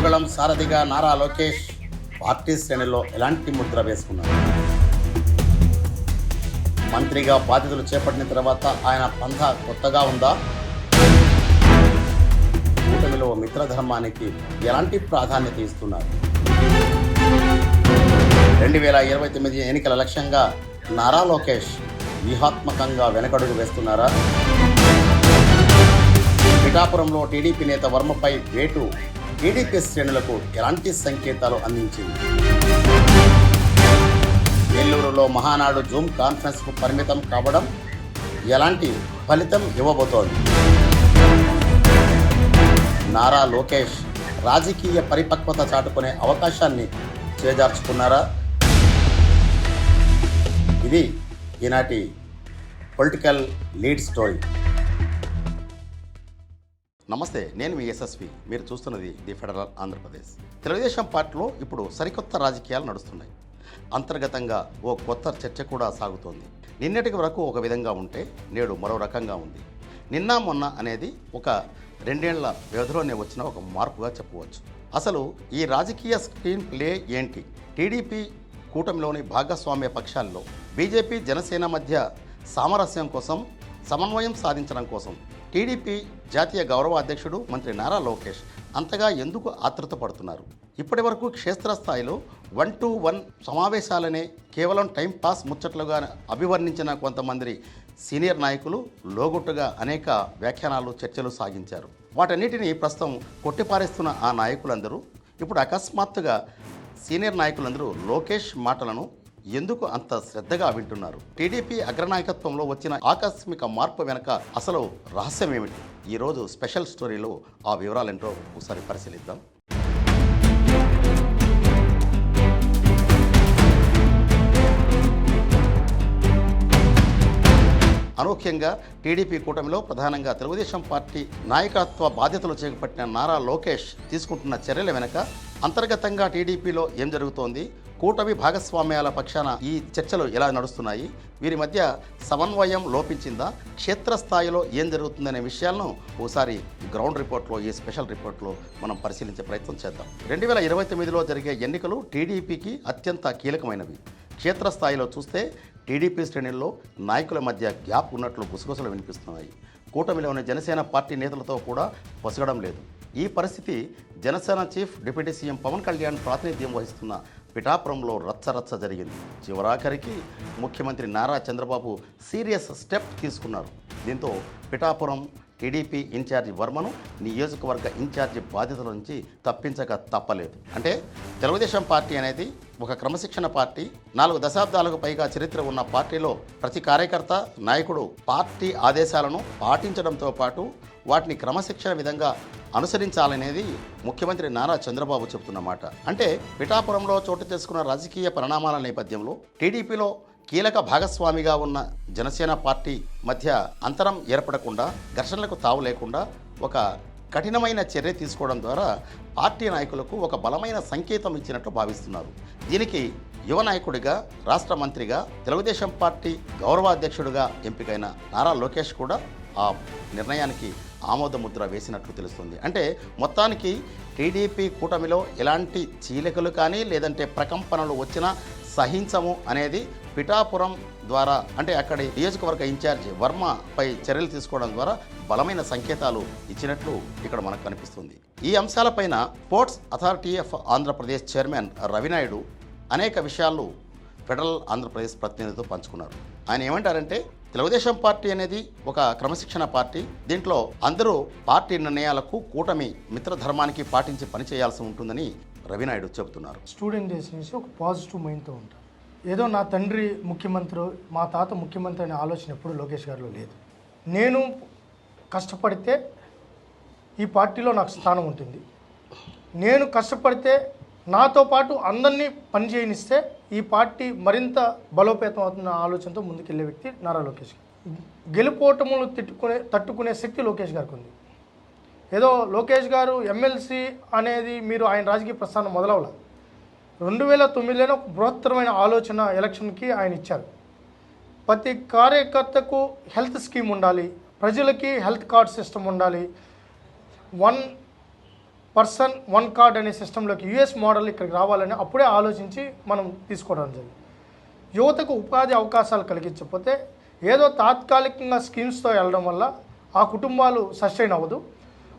యువగళం సారథిగా నారా లోకేష్ పార్టీ శ్రేణుల్లో ఎలాంటి ముద్ర వేసుకున్నారు? మంత్రిగా బాధ్యతలు చేపట్టిన తర్వాత ఆయన పంథ కొత్తగా ఉందా? కూటమిలో మిత్రధర్మానికి ఎలాంటి ప్రాధాన్యత ఇస్తున్నారు? 2029 ఎన్నికల లక్ష్యంగా నారా లోకేష్ వ్యూహాత్మకంగా వెనకడుగు వేస్తున్నారా? పిఠాపురంలో టీడీపీ నేత వర్మపై వేటు టీడీపీ శ్రేణులకు ఎలాంటి సంకేతాలు అందించింది? నెల్లూరులో మహానాడు జూమ్ కాన్ఫరెన్స్కు పరిమితం కావడం ఎలాంటి ఫలితం ఇవ్వబోతోంది? నారా లోకేష్ రాజకీయ పరిపక్వత చాటుకునే అవకాశాన్ని చేజార్చుకున్నారా? ఇది ఈనాటి పొలిటికల్ లీడ్ స్టోరీ. నమస్తే, నేను మీ యశస్వి. మీరు చూస్తున్నది ది ఫెడరల్ ఆంధ్రప్రదేశ్. తెలుగుదేశం పార్టీలో ఇప్పుడు సరికొత్త రాజకీయాలు నడుస్తున్నాయి. అంతర్గతంగా ఓ కొత్త చర్చ కూడా సాగుతోంది. నిన్నటికి వరకు ఒక విధంగా ఉంటే నేడు మరో రకంగా ఉంది. నిన్న మొన్న అనేది ఒక 2 ఏళ్ల వ్యవధిలోనే వచ్చిన ఒక మార్పుగా చెప్పవచ్చు. అసలు ఈ రాజకీయ స్క్రీన్ ప్లే ఏంటి? టీడీపీ కూటమిలోని భాగస్వామ్య పక్షాల్లో బీజేపీ జనసేన మధ్య సామరస్యం కోసం, సమన్వయం సాధించడం కోసం టీడీపీ జాతీయ గౌరవ అధ్యక్షుడు మంత్రి నారా లోకేష్ అంతగా ఎందుకు ఆతృత పడుతున్నారు? ఇప్పటి వరకు క్షేత్రస్థాయిలో 1-to-1 సమావేశాలనే కేవలం టైంపాస్ ముచ్చట్లుగా అభివర్ణించిన కొంతమంది సీనియర్ నాయకులు లోగుట్టుగా అనేక వ్యాఖ్యానాలు, చర్చలు సాగించారు. వాటన్నిటినీ ప్రస్తుతం కొట్టిపారేస్తున్న ఆ నాయకులందరూ ఇప్పుడు అకస్మాత్తుగా సీనియర్ నాయకులందరూ లోకేష్ మాటలను ఎందుకు అంత శ్రద్ధగా వింటున్నారు? టీడీపీ అగ్రనాయకత్వంలో వచ్చిన ఆకస్మిక మార్పు వెనక అసలు రహస్యం ఏమిటి? ఈరోజు స్పెషల్ స్టోరీలో ఆ వివరాలేంటో ఒకసారి పరిశీలిద్దాం. అనూహ్యంగా టీడీపీ కూటమిలో ప్రధానంగా తెలుగుదేశం పార్టీ నాయకత్వ బాధ్యతలు చేపట్టిన నారా లోకేష్ తీసుకుంటున్న చర్యల వెనుక అంతర్గతంగా టీడీపీలో ఏం జరుగుతోంది? కూటమి భాగస్వామ్యాల పక్షాన ఈ చర్చలు ఎలా నడుస్తున్నాయి? వీరి మధ్య సమన్వయం లోపించిందా? క్షేత్రస్థాయిలో ఏం జరుగుతుందనే విషయాలను ఒకసారి గ్రౌండ్ రిపోర్ట్లో, ఈ స్పెషల్ రిపోర్ట్లో మనం పరిశీలించే ప్రయత్నం చేద్దాం. 2029లో జరిగే ఎన్నికలు టీడీపీకి అత్యంత కీలకమైనవి. క్షేత్రస్థాయిలో చూస్తే టీడీపీ శ్రేణుల్లో నాయకుల మధ్య గ్యాప్ ఉన్నట్లు గుసగుసలు వినిపిస్తున్నాయి. కూటమిలోని జనసేన పార్టీ నేతలతో కూడా పొసగడం లేదు. ఈ పరిస్థితి Janasena chief deputy CM Pawan Kalyan ప్రాతినిధ్యం వహిస్తున్న పిఠాపురంలో రచ్చరచ్చ జరిగింది. చివరాఖరికి ముఖ్యమంత్రి నారా చంద్రబాబు సీరియస్ స్టెప్ తీసుకున్నారు. దీంతో పిఠాపురం టీడీపీ ఇన్ఛార్జి వర్మను నియోజకవర్గ ఇన్ఛార్జి బాధ్యతల నుంచి తప్పించక తప్పలేదు. అంటే తెలుగుదేశం పార్టీ అనేది ఒక క్రమశిక్షణ పార్టీ. 4 దశాబ్దాలకు పైగా చరిత్ర ఉన్న పార్టీలో ప్రతి కార్యకర్త, నాయకుడు పార్టీ ఆదేశాలను పాటించడంతో పాటు వాటిని క్రమశిక్షణ విధంగా అనుసరించాలనేది ముఖ్యమంత్రి నారా చంద్రబాబు చెబుతున్నమాట. అంటే పిఠాపురంలో చోటు చేసుకున్న రాజకీయ పరిణామాల నేపథ్యంలో టీడీపీలో కీలక భాగస్వామిగా ఉన్న జనసేన పార్టీ మధ్య అంతరం ఏర్పడకుండా, ఘర్షణలకు తావు లేకుండా ఒక కఠినమైన చర్య తీసుకోవడం ద్వారా పార్టీ నాయకులకు ఒక బలమైన సంకేతం ఇచ్చినట్టు భావిస్తున్నారు. దీనికి యువ నాయకుడిగా, రాష్ట్ర మంత్రిగా, తెలుగుదేశం పార్టీ గౌరవాధ్యక్షుడిగా ఎంపికైన నారా లోకేష్ కూడా ఆ నిర్ణయానికి ఆమోదముద్ర వేసినట్లు తెలుస్తుంది. అంటే మొత్తానికి టీడీపీ కూటమిలో ఎలాంటి చీలికలు కానీ లేదంటే ప్రకంపనలు వచ్చినా సహించము అనేది పిఠాపురం ద్వారా, అంటే అక్కడి నియోజకవర్గ ఇన్ఛార్జి వర్మపై చర్యలు తీసుకోవడం ద్వారా బలమైన సంకేతాలు ఇచ్చినట్లు ఇక్కడ మనకు కనిపిస్తుంది. ఈ అంశాలపైన sports authority of Andhra Pradesh chairman Ravi Naidu అనేక విషయాలు ఫెడరల్ ఆంధ్రప్రదేశ్ ప్రతినిధితో పంచుకున్నారు. ఆయన ఏమంటారంటే, తెలుగుదేశం పార్టీ అనేది ఒక క్రమశిక్షణ పార్టీ. దీంట్లో అందరూ పార్టీ నిర్ణయాలకు, కూటమి మిత్రధర్మానికి పాటించి పనిచేయాల్సి ఉంటుందని రవినాయుడు చెబుతున్నారు. స్టూడెంట్ డేస్ నుంచి ఒక పాజిటివ్ మైండ్తో ఉంటారు. ఏదో నా తండ్రి ముఖ్యమంత్రి, మా తాత ముఖ్యమంత్రి అనే ఆలోచన ఎప్పుడు లోకేష్ గారిలో లేదు. నేను కష్టపడితే ఈ పార్టీలో నాకు స్థానం ఉంటుంది. నేను కష్టపడితే నాతో పాటు అందరినీ పనిచేయనిస్తే ఈ పార్టీ మరింత బలోపేతం అవుతున్న ఆలోచనతో ముందుకెళ్లే వ్యక్తి నారా లోకేష్ గారు. గెలుపోటములు తట్టుకునే శక్తి లోకేష్ గారికి ఉంది. ఏదో లోకేష్ గారు ఎమ్మెల్సీ అనేది మీరు ఆయన రాజకీయ ప్రస్థానం మొదలవల. 2009లో ఒక బృహత్తరమైన ఆలోచన ఎలక్షన్కి ఆయన ఇచ్చారు. ప్రతి కార్యకర్తకు హెల్త్ స్కీమ్ ఉండాలి, ప్రజలకి హెల్త్ కార్డ్ సిస్టమ్ ఉండాలి, 1 పర్సన్ వన్ కార్డ్ అనే సిస్టంలోకి యుఎస్ మోడల్ ఇక్కడికి రావాలని అప్పుడే ఆలోచించి మనం తీసుకోవడం జరిగింది. యువతకు ఉపాధి అవకాశాలు కలిగించకపోతే ఏదో తాత్కాలికంగా స్కీమ్స్తో వెళ్ళడం వల్ల ఆ కుటుంబాలు సస్టైన్ అవ్వదు.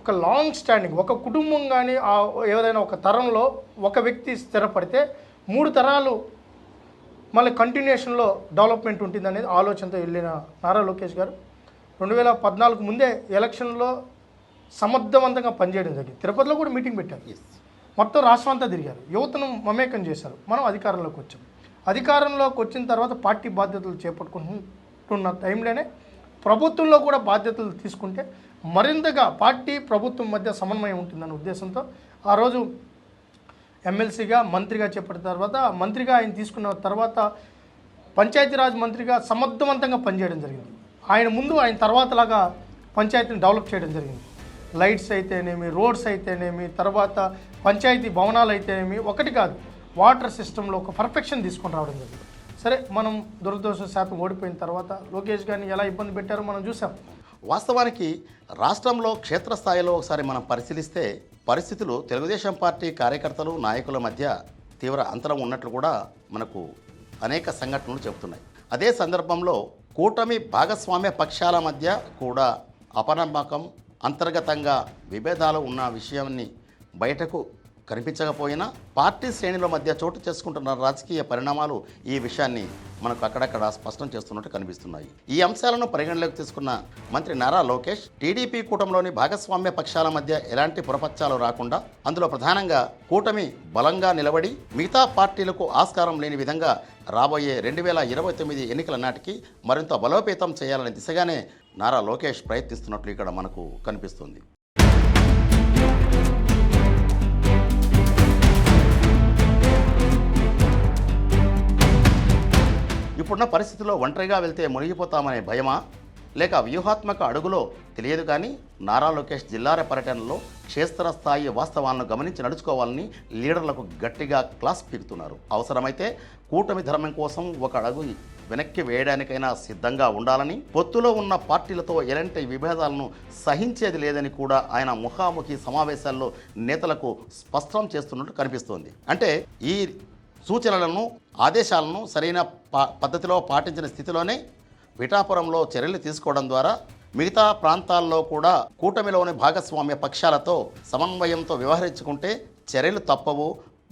ఒక లాంగ్ స్టాండింగ్ ఒక కుటుంబం కానీ ఏదైనా ఒక తరంలో ఒక వ్యక్తి స్థిరపడితే 3 తరాలు మళ్ళీ కంటిన్యూషన్లో డెవలప్మెంట్ ఉంటుంది అనేది ఆలోచనతో వెళ్ళిన నారా లోకేష్ గారు 2014 ముందే ఎలక్షన్లో సమర్థవంతంగా పనిచేయడం జరిగింది. తిరుపతిలో కూడా మీటింగ్ పెట్టారు. మొత్తం రాష్ట్రం అంతా తిరిగారు, యువతను మమేకం చేశారు. మనం అధికారంలోకి వచ్చాం. అధికారంలోకి వచ్చిన తర్వాత పార్టీ బాధ్యతలు చేపట్టుకుంటున్న టైంలోనే ప్రభుత్వంలో కూడా బాధ్యతలు తీసుకుంటే మరింతగా పార్టీ ప్రభుత్వం మధ్య సమన్వయం ఉంటుందన్న ఉద్దేశంతో ఆ రోజు ఎమ్మెల్సీగా మంత్రిగా చేపట్టిన తర్వాత మంత్రిగా ఆయన తీసుకున్న తర్వాత పంచాయతీరాజ్ మంత్రిగా సమర్థవంతంగా పనిచేయడం జరిగింది. ఆయన ముందు ఆయన తర్వాతలాగా పంచాయతీని డెవలప్ చేయడం జరిగింది. లైట్స్ అయితేనేమి, రోడ్స్ అయితేనేమి, తర్వాత పంచాయతీ భవనాలు అయితేనేమి, ఒకటి కాదు వాటర్ సిస్టంలో ఒక పర్ఫెక్షన్ తీసుకొని రావడం జరిగింది. సరే, మనం దురదృష్టవశాత్తు ఓడిపోయిన తర్వాత లోకేష్ గారిని ఎలా ఇబ్బంది పెట్టారో మనం చూసాం. వాస్తవానికి రాష్ట్రంలో క్షేత్రస్థాయిలో ఒకసారి మనం పరిశీలిస్తే పరిస్థితులు తెలుగుదేశం పార్టీ కార్యకర్తలు నాయకుల మధ్య తీవ్ర అంతరం ఉన్నట్లు కూడా మనకు అనేక సంఘటనలు చెబుతున్నాయి. అదే సందర్భంలో కూటమి భాగస్వామ్య పక్షాల మధ్య కూడా అపనమ్మకం, అంతర్గతంగా విభేదాలు ఉన్న విషయాన్ని బయటకు కనిపించకపోయినా పార్టీ శ్రేణుల మధ్య చోటు చేసుకుంటున్న రాజకీయ పరిణామాలు ఈ విషయాన్ని మనకు అక్కడక్కడ స్పష్టం చేస్తున్నట్టు కనిపిస్తున్నాయి. ఈ అంశాలను పరిగణలోకి తీసుకున్న మంత్రి నారా లోకేష్ టీడీపీ కూటమిలోని భాగస్వామ్య పక్షాల మధ్య ఎలాంటి పురపచ్చాలు రాకుండా అందులో ప్రధానంగా కూటమి బలంగా నిలబడి మిగతా పార్టీలకు ఆస్కారం లేని విధంగా రాబోయే 2029 ఎన్నికల నాటికి మరింత బలోపేతం చేయాలనే దిశగానే నారా లోకేష్ ప్రయత్నిస్తున్నట్లు ఇక్కడ మనకు కనిపిస్తుంది. ఇప్పుడున్న పరిస్థితుల్లో ఒంటరిగా వెళ్తే మునిగిపోతామనే భయమా, లేక వ్యూహాత్మక అడుగులో తెలియదు. కానీ నారా లోకేష్ జిల్లాల పర్యటనలో క్షేత్రస్థాయి వాస్తవాలను గమనించి నడుచుకోవాలని లీడర్లకు గట్టిగా క్లాస్ పీకుతున్నారు. అవసరమైతే కూటమి ధర్మం కోసం ఒక అడుగు వెనక్కి వేయడానికైనా సిద్ధంగా ఉండాలని, పొత్తులో ఉన్న పార్టీలతో ఎలాంటి విభేదాలను సహించేది లేదని కూడా ఆయన ముఖాముఖి సమావేశాల్లో నేతలకు స్పష్టం చేస్తున్నట్టు కనిపిస్తోంది. అంటే ఈ సూచనలను, ఆదేశాలను సరైన పద్ధతిలో పాటించిన స్థితిలోనే పిఠాపురంలో చర్యలు తీసుకోవడం ద్వారా మిగతా ప్రాంతాల్లో కూడా కూటమిలోని భాగస్వామ్య పక్షాలతో సమన్వయంతో వ్యవహరించుకుంటే చర్యలు తప్పవు,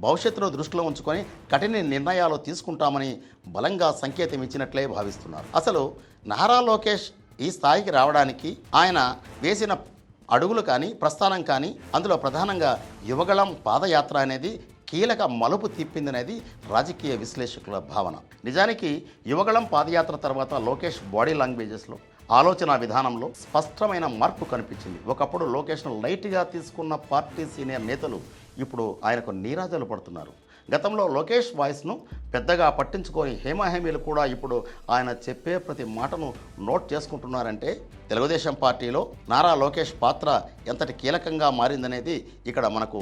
భవిష్యత్తులో దృష్టిలో ఉంచుకొని కఠిన నిర్ణయాలు తీసుకుంటామని బలంగా సంకేతం ఇచ్చినట్లే భావిస్తున్నారు. అసలు నారా లోకేష్ ఈ స్థాయికి రావడానికి ఆయన వేసిన అడుగులు కానీ, ప్రస్థానం కానీ, అందులో ప్రధానంగా యువగళం పాదయాత్ర అనేది కీలక మలుపు తిప్పిందనేది రాజకీయ విశ్లేషకుల భావన. నిజానికి యువగళం పాదయాత్ర తర్వాత లోకేష్ బాడీ లాంగ్వేజెస్లో, ఆలోచన విధానంలో స్పష్టమైన మార్పు కనిపించింది. ఒకప్పుడు లోకేష్ను లైట్గా తీసుకున్న పార్టీ సీనియర్ నేతలు ఇప్పుడు ఆయనకు నీరాజలు పడుతున్నారు. గతంలో లోకేష్ వాయిస్ను పెద్దగా పట్టించుకొని హేమాహేమీలు కూడా ఇప్పుడు ఆయన చెప్పే ప్రతి మాటను నోట్ చేసుకుంటున్నారంటే తెలుగుదేశం పార్టీలో నారా లోకేష్ పాత్ర ఎంతటి కీలకంగా మారిందనేది ఇక్కడ మనకు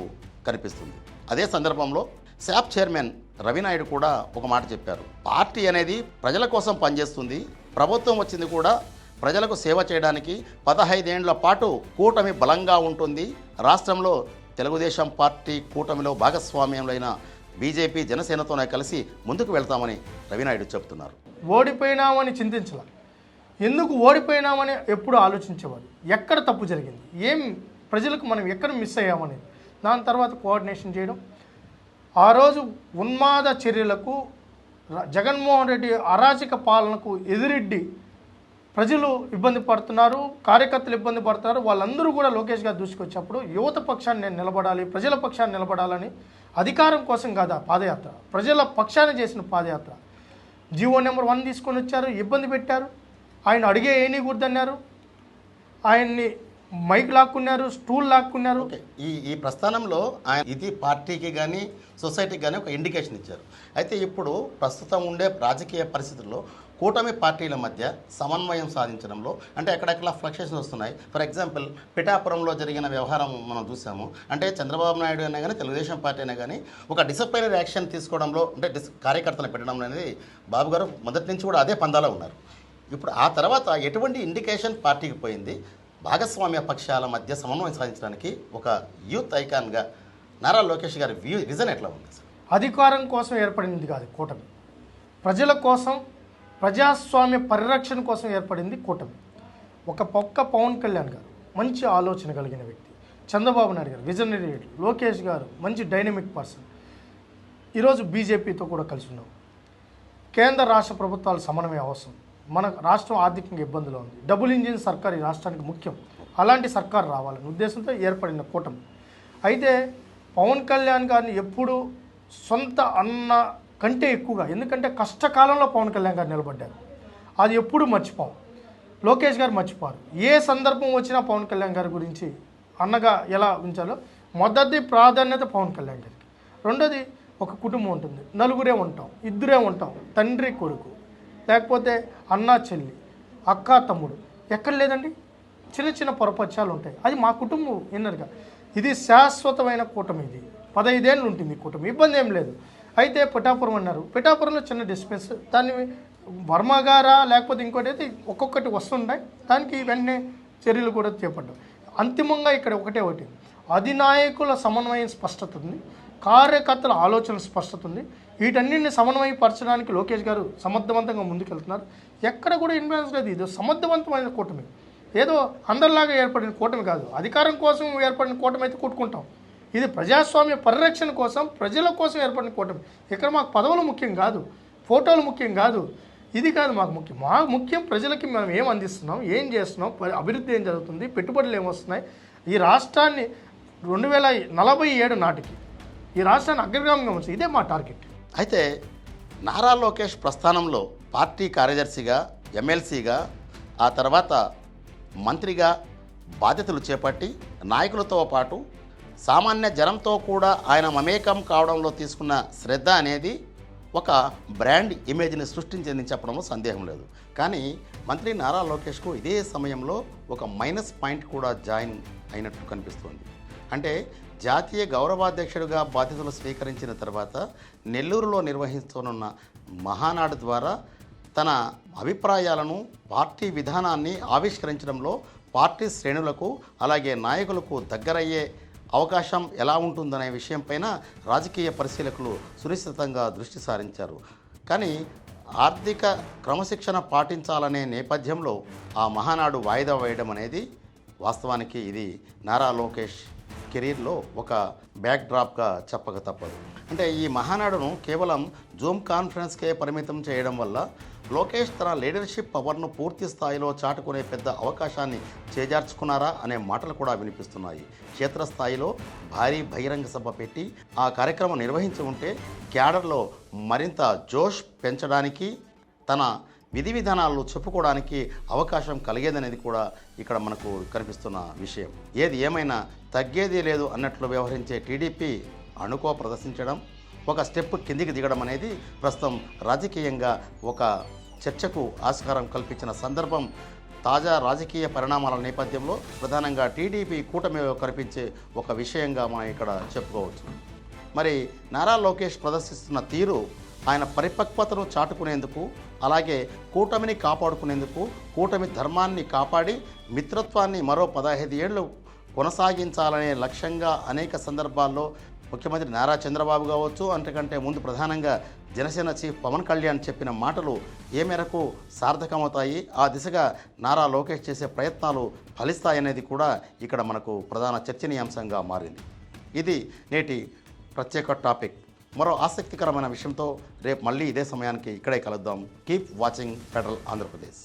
కనిపిస్తుంది. అదే సందర్భంలో శాప్ చైర్మన్ రవినాయుడు కూడా ఒక మాట చెప్పారు. పార్టీ అనేది ప్రజల కోసం పనిచేస్తుంది, ప్రభుత్వం వచ్చింది కూడా ప్రజలకు సేవ చేయడానికి. 15 ఏళ్ల పాటు కూటమి బలంగా ఉంటుంది. రాష్ట్రంలో తెలుగుదేశం పార్టీ కూటమిలో భాగస్వామ్యంలో బీజేపీ, జనసేనతోనే కలిసి ముందుకు వెళ్తామని రవినాయుడు చెబుతున్నారు. ఓడిపోయినామని చింతించాల, ఎందుకు ఓడిపోయినామని ఎప్పుడు ఆలోచించేవారు, ఎక్కడ తప్పు జరిగింది, ఏం ప్రజలకు మనం ఎక్కడ మిస్ అయ్యామనేది. దాని తర్వాత కోఆర్డినేషన్ చేయడం. ఆ రోజు ఉన్మాద చర్యలకు, జగన్మోహన్ రెడ్డి అరాచక పాలనకు ఎదురెడ్డి ప్రజలు ఇబ్బంది పడుతున్నారు, కార్యకర్తలు ఇబ్బంది పడుతున్నారు. వాళ్ళందరూ కూడా లోకేష్ గారు దృష్టికి వచ్చినప్పుడు యువత పక్షాన్ని నేను నిలబడాలి, ప్రజల పక్షాన్ని నిలబడాలని, అధికారం కోసం కాదు ఆ పాదయాత్ర, ప్రజల పక్షాన్ని చేసిన పాదయాత్ర. జీవో నెంబర్ 1 తీసుకొని వచ్చారు, ఇబ్బంది పెట్టారు. ఆయన అడిగే ఏనీ గుర్దన్నారు, ఆయన్ని మైక్ లాక్కున్నారు, స్టూల్ లాక్కున్నారు. ఈ ప్రస్థానంలో ఆయన ఇది పార్టీకి కానీ సొసైటీకి కానీ ఒక ఇండికేషన్ ఇచ్చారు. అయితే ఇప్పుడు ప్రస్తుతం ఉండే రాజకీయ పరిస్థితుల్లో కూటమి పార్టీల మధ్య సమన్వయం సాధించడంలో అంటే ఎక్కడెక్కడ ఫ్లక్చుయేషన్స్ వస్తున్నాయి. ఫర్ ఎగ్జాంపుల్ పిఠాపురంలో జరిగిన వ్యవహారం మనం చూసాము. అంటే చంద్రబాబు నాయుడు అయినా కానీ తెలుగుదేశం పార్టీ అయినా కానీ ఒక డిసిప్లినరీ యాక్షన్ తీసుకోవడంలో అంటే కార్యకర్తలు పెట్టడం అనేది బాబు గారు మొదటి నుంచి కూడా అదే పందాలో ఉన్నారు. ఇప్పుడు ఆ తర్వాత ఎటువంటి ఇండికేషన్ పార్టీకి పోయింది, భాగస్వామ్య పక్షాల మధ్య సమన్వయం సాధించడానికి ఒక యూత్ ఐకాన్గా నారా లోకేష్ గారి విజన్ ఎట్లా ఉంది సార్? అధికారం కోసం ఏర్పడింది కాదు కూటమి, ప్రజల కోసం ప్రజాస్వామ్య పరిరక్షణ కోసం ఏర్పడింది కూటమి. ఒక పక్క పవన్ కళ్యాణ్ గారు మంచి ఆలోచన కలిగిన వ్యక్తి, చంద్రబాబు నాయుడు గారు విజనరీ, లోకేష్ గారు మంచి డైనమిక్ పర్సన్. ఈరోజు బీజేపీతో కూడా కలిసి ఉన్నాం. కేంద్ర రాష్ట్ర ప్రభుత్వాలు సమన్వయం అవసరం. మన రాష్ట్రం ఆర్థికంగా ఇబ్బందులు ఉంది. డబుల్ ఇంజిన్ సర్కార్ ఈ రాష్ట్రానికి ముఖ్యం. అలాంటి సర్కార్ రావాలనే ఉద్దేశంతో ఏర్పడిన కూటమి. అయితే పవన్ కళ్యాణ్ గారిని ఎప్పుడు సొంత అన్న కంటే ఎక్కువగా, ఎందుకంటే కష్టకాలంలో పవన్ కళ్యాణ్ గారు నిలబడ్డారు, అది ఎప్పుడు మర్చిపోం. లోకేష్ గారు మర్చిపోరు. ఏ సందర్భం వచ్చినా పవన్ కళ్యాణ్ గారి గురించి అన్నగా ఎలా ఉంచాలో మొదటి ప్రాధాన్యత పవన్ కళ్యాణ్ గారికి. రెండోది, ఒక కుటుంబం ఉంటుంది, నలుగురే ఉంటాం, ఇద్దరే ఉంటాం, తండ్రి కొడుకు, లేకపోతే అన్న చెల్లి, అక్క తమ్ముడు, ఎక్కడ లేదండి. చిన్న చిన్న పొరపక్షాలు ఉంటాయి. అది మా కుటుంబం ఇన్నర్గా. ఇది శాశ్వతమైన కూటమి. ఇది 15 ఏళ్ళు ఉంటుంది ఈ కూటమి, ఇబ్బంది ఏం లేదు. అయితే పిఠాపురం అన్నారు, పిఠాపురంలో చిన్న డిస్టెన్స్, దాన్ని వర్మ గారా లేకపోతే ఇంకోటి అయితే ఒక్కొక్కటి వస్తుంటాయి, దానికి వెంటనే చర్యలు కూడా చేపడ్డాం. అంతిమంగా ఇక్కడ ఒకటి అధినాయకుల సమన్వయం స్పష్టత ఉంది, కార్యకర్తల ఆలోచన స్పష్టత ఉంది. వీటన్నింటిని సమన్వయపరచడానికి లోకేష్ గారు సమర్థవంతంగా ముందుకెళ్తున్నారు. ఎక్కడ కూడా ఇన్ఫ్లుయెన్స్ లేదు. ఇది సమర్థవంతమైన కూటమి, ఏదో అందరిలాగా ఏర్పడిన కూటమి కాదు. అధికారం కోసం ఏర్పడిన కూటమి అయితే కొట్టుకుంటాం. ఇది ప్రజాస్వామ్య పరిరక్షణ కోసం, ప్రజల కోసం ఏర్పడిన కూటమి. ఇక్కడ మాకు పదవులు ముఖ్యం కాదు, ఫోటోలు ముఖ్యం కాదు, ఇది కాదు మాకు ముఖ్యం. ముఖ్యం ప్రజలకి మనం ఏం అందిస్తున్నాం, ఏం చేస్తున్నాం, అభివృద్ధి ఏం జరుగుతుంది, పెట్టుబడులు ఏమొస్తున్నాయి. ఈ రాష్ట్రాన్ని 2047 నాటికి ఈ రాష్ట్రాన్ని అగ్రగామిగా ఉంచాలి, ఇదే మా టార్గెట్. అయితే నారా లోకేష్ ప్రస్థానంలో పార్టీ కార్యదర్శిగా, ఎమ్మెల్సీగా, ఆ తర్వాత మంత్రిగా బాధ్యతలు చేపట్టి నాయకులతో పాటు సామాన్య జనంతో కూడా ఆయన మమేకం కావడంలో తీసుకున్న శ్రద్ధ అనేది ఒక బ్రాండ్ ఇమేజ్ని సృష్టించిందని చెప్పడంలో సందేహం లేదు. కానీ మంత్రి నారా లోకేష్కు ఇదే సమయంలో ఒక మైనస్ పాయింట్ కూడా జాయిన్ అయినట్టు కనిపిస్తుంది. అంటే జాతీయ గౌరవాధ్యక్షుడిగా బాధ్యతలు స్వీకరించిన తర్వాత నెల్లూరులో నిర్వహిస్తున్న మహానాడు ద్వారా తన అభిప్రాయాలను, పార్టీ విధానాన్ని ఆవిష్కరించడంలో పార్టీ శ్రేణులకు అలాగే నాయకులకు దగ్గరయ్యే అవకాశం ఎలా ఉంటుందనే విషయంపైన రాజకీయ పరిశీలకులు సునిశ్చితంగా దృష్టి సారించారు. కానీ ఆర్థిక క్రమశిక్షణ పాటించాలనే నేపథ్యంలో ఆ మహానాడు వాయిదా వేయడం అనేది వాస్తవానికి ఇది నారా లోకేష్ కెరీర్లో ఒక బ్యాక్ డ్రాప్గా చెప్పక తప్పదు. అంటే ఈ మహానాడును కేవలం జూమ్ కాన్ఫరెన్స్కే పరిమితం చేయడం వల్ల లోకేష్ తన లీడర్షిప్ పవర్ను పూర్తి స్థాయిలో చాటుకునే పెద్ద అవకాశాన్ని చేజార్చుకున్నారా అనే మాటలు కూడా వినిపిస్తున్నాయి. క్షేత్రస్థాయిలో భారీ బహిరంగ సభ పెట్టి ఆ కార్యక్రమం నిర్వహించి ఉంటే క్యాడర్లో మరింత జోష్ పెంచడానికి, తన విధి విధానాలను చెప్పుకోవడానికి అవకాశం కలిగేదనేది కూడా ఇక్కడ మనకు కనిపిస్తున్న విషయం. ఏది ఏమైనా తగ్గేది లేదు అన్నట్లు వ్యవహరించే టీడీపీ అణుకో ప్రదర్శించడం, ఒక స్టెప్ కిందికి దిగడం అనేది ప్రస్తుతం రాజకీయంగా ఒక చర్చకు ఆస్కారం కల్పించిన సందర్భం. తాజా రాజకీయ పరిణామాల నేపథ్యంలో ప్రధానంగా టీడీపీ కూటమిలో కనిపించే ఒక విషయంగా మనం ఇక్కడ చెప్పుకోవచ్చు. మరి నారా లోకేష్ ప్రదర్శిస్తున్న తీరు ఆయన పరిపక్వతను చాటుకునేందుకు, అలాగే కూటమిని కాపాడుకునేందుకు, కూటమి ధర్మాన్ని కాపాడి మిత్రత్వాన్ని మరో 15 ఏళ్ళు కొనసాగించాలనే లక్ష్యంగా అనేక సందర్భాల్లో ముఖ్యమంత్రి నారా చంద్రబాబు కావచ్చు, అంతకంటే ముందు ప్రధానంగా జనసేన చీఫ్ పవన్ కళ్యాణ్ చెప్పిన మాటలు ఏ మేరకు సార్థకమవుతాయి, ఆ దిశగా నారా లోకేష్ చేసే ప్రయత్నాలు ఫలిస్తాయనేది కూడా ఇక్కడ మనకు ప్రధాన చర్చనీయాంశంగా మారింది. ఇది నేటి ప్రత్యేక టాపిక్. మరో ఆసక్తికరమైన విషయంతో రేపు మళ్ళీ ఇదే సమయానికి ఇక్కడే కలుద్దాం. Keep watching federal Andhra Pradesh.